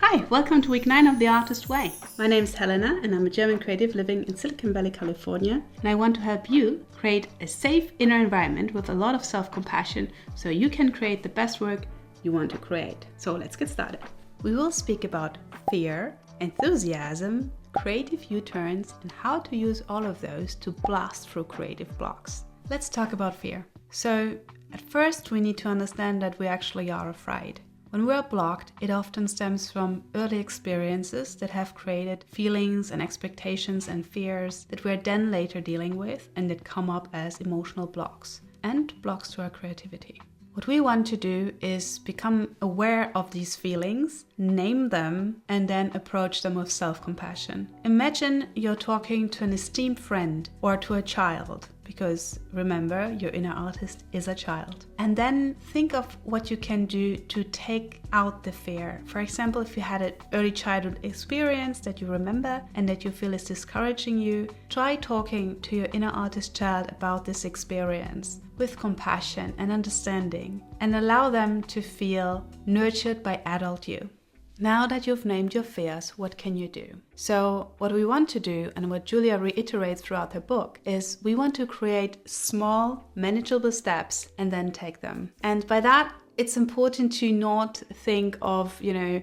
Hi, welcome to week 9 of The Artist Way. My name is Helena and I'm a German creative living in Silicon Valley, California. And I want to help you create a safe inner environment with a lot of self-compassion so you can create the best work you want to create. So let's get started. We will speak about fear, enthusiasm, creative U-turns, and how to use all of those to blast through creative blocks. Let's talk about fear. So at first we need to understand that we actually are afraid. When we are blocked, it often stems from early experiences that have created feelings and expectations and fears that we're then later dealing with and that come up as emotional blocks and blocks to our creativity. What we want to do is become aware of these feelings, name them, and then approach them with self-compassion. Imagine you're talking to an esteemed friend or to a child, because remember, your inner artist is a child. And then think of what you can do to take out the fear. For example, if you had an early childhood experience that you remember and that you feel is discouraging you, try talking to your inner artist child about this experience with compassion and understanding, and allow them to feel nurtured by adult you. Now that you've named your fears, what can you do? So what we want to do, and what Julia reiterates throughout her book, is we want to create small, manageable steps and then take them. And by that, it's important to not think of,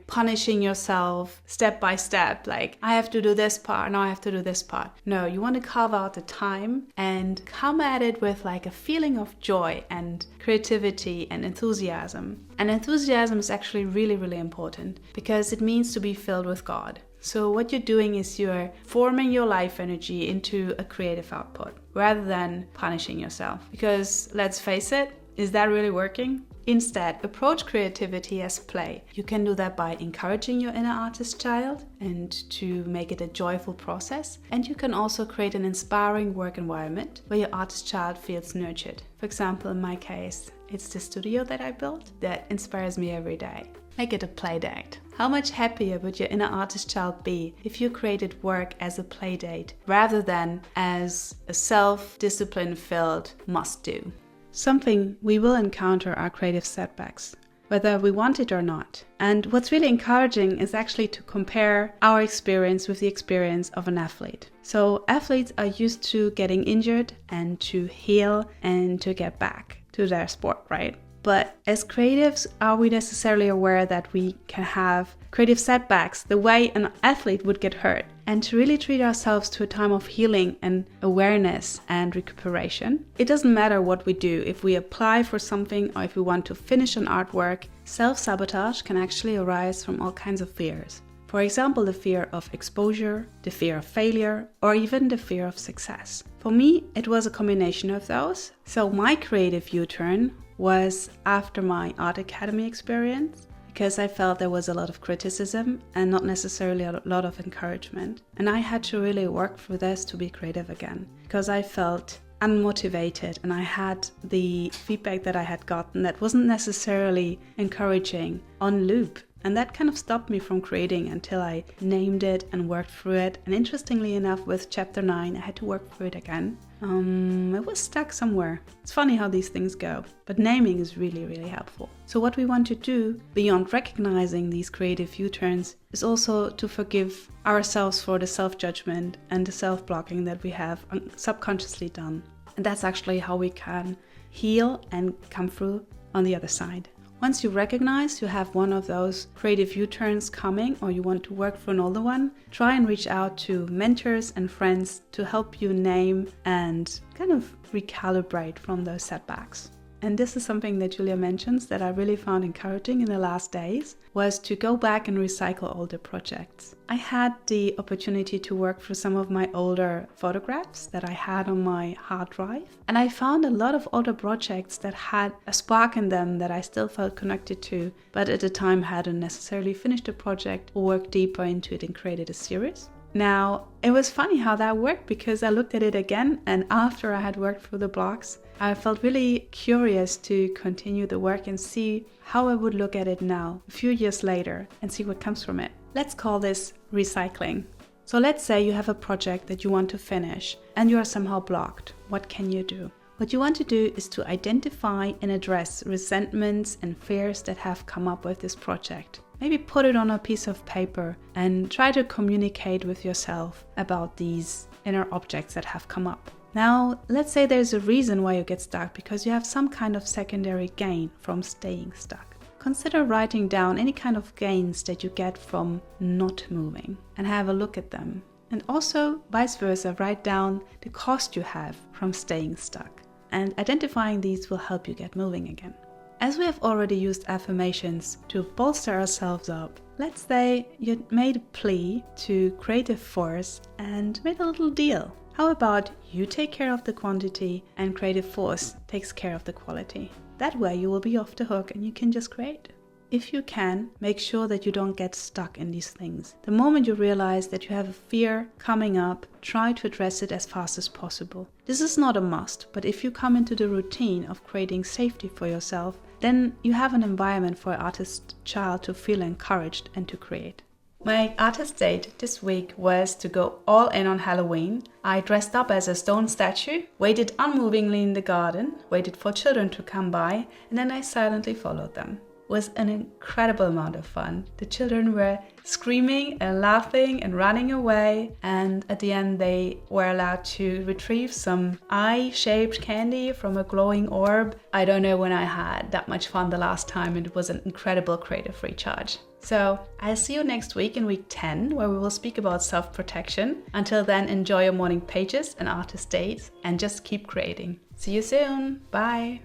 punishing yourself step by step. Like, I have to do this part, now I have to do this part. No, you want to carve out the time and come at it with like a feeling of joy and creativity and enthusiasm. And enthusiasm is actually really, really important because it means to be filled with God. So what you're doing is you're forming your life energy into a creative output rather than punishing yourself. Because let's face it, is that really working? Instead, approach creativity as play. You can do that by encouraging your inner artist child and to make it a joyful process. And you can also create an inspiring work environment where your artist child feels nurtured. For example, in my case, it's the studio that I built that inspires me every day. Make it a play date. How much happier would your inner artist child be if you created work as a play date rather than as a self-discipline filled must-do? Something we will encounter are creative setbacks, whether we want it or not. And what's really encouraging is actually to compare our experience with the experience of an athlete. So athletes are used to getting injured and to heal and to get back to their sport, right? But as creatives, are we necessarily aware that we can have creative setbacks the way an athlete would get hurt? And to really treat ourselves to a time of healing and awareness and recuperation. It doesn't matter what we do. If we apply for something or if we want to finish an artwork, self-sabotage can actually arise from all kinds of fears. For example, the fear of exposure, the fear of failure, or even the fear of success. For me, it was a combination of those. So my creative U-turn was after my art academy experience, because I felt there was a lot of criticism and not necessarily a lot of encouragement. And I had to really work through this to be creative again, because I felt unmotivated and I had the feedback that I had gotten that wasn't necessarily encouraging on loop. And that kind of stopped me from creating until I named it and worked through it. And interestingly enough, with chapter 9, I had to work through it again. It was stuck somewhere. It's funny how these things go, but naming is really, really helpful. So what we want to do, beyond recognizing these creative U-turns, is also to forgive ourselves for the self-judgment and the self-blocking that we have subconsciously done. And that's actually how we can heal and come through on the other side. Once you recognize you have one of those creative U-turns coming or you want to work for an older one, try and reach out to mentors and friends to help you name and kind of recalibrate from those setbacks. And this is something that Julia mentions that I really found encouraging in the last days, was to go back and recycle older projects. I had the opportunity to work through some of my older photographs that I had on my hard drive. And I found a lot of older projects that had a spark in them that I still felt connected to, but at the time hadn't necessarily finished the project or worked deeper into it and created a series. Now, it was funny how that worked because I looked at it again, and after I had worked through the blocks, I felt really curious to continue the work and see how I would look at it now, a few years later, and see what comes from it. Let's call this recycling. So let's say you have a project that you want to finish and you are somehow blocked. What can you do? What you want to do is to identify and address resentments and fears that have come up with this project. maybe put it on a piece of paper and try to communicate with yourself about these inner objects that have come up. Now, let's say there's a reason why you get stuck, because you have some kind of secondary gain from staying stuck. Consider writing down any kind of gains that you get from not moving and have a look at them. And also, vice versa, write down the cost you have from staying stuck. And identifying these will help you get moving again. As we have already used affirmations to bolster ourselves up, let's say you made a plea to creative force and made a little deal. How about you take care of the quantity and creative force takes care of the quality? That way you will be off the hook and you can just create. If you can, make sure that you don't get stuck in these things. The moment you realize that you have a fear coming up, try to address it as fast as possible. This is not a must, but if you come into the routine of creating safety for yourself, then you have an environment for an artist child to feel encouraged and to create. My artist date this week was to go all in on Halloween. I dressed up as a stone statue, waited unmovingly in the garden, waited for children to come by, and then I silently followed them. It was an incredible amount of fun. The children were screaming and laughing and running away, and at the end they were allowed to retrieve some eye-shaped candy from a glowing orb. I don't know when I had that much fun the last time, and it was an incredible creative recharge. So I'll see you next week in week 10, where we will speak about self-protection. Until then, enjoy your morning pages and artist dates and just keep creating. See you soon. Bye.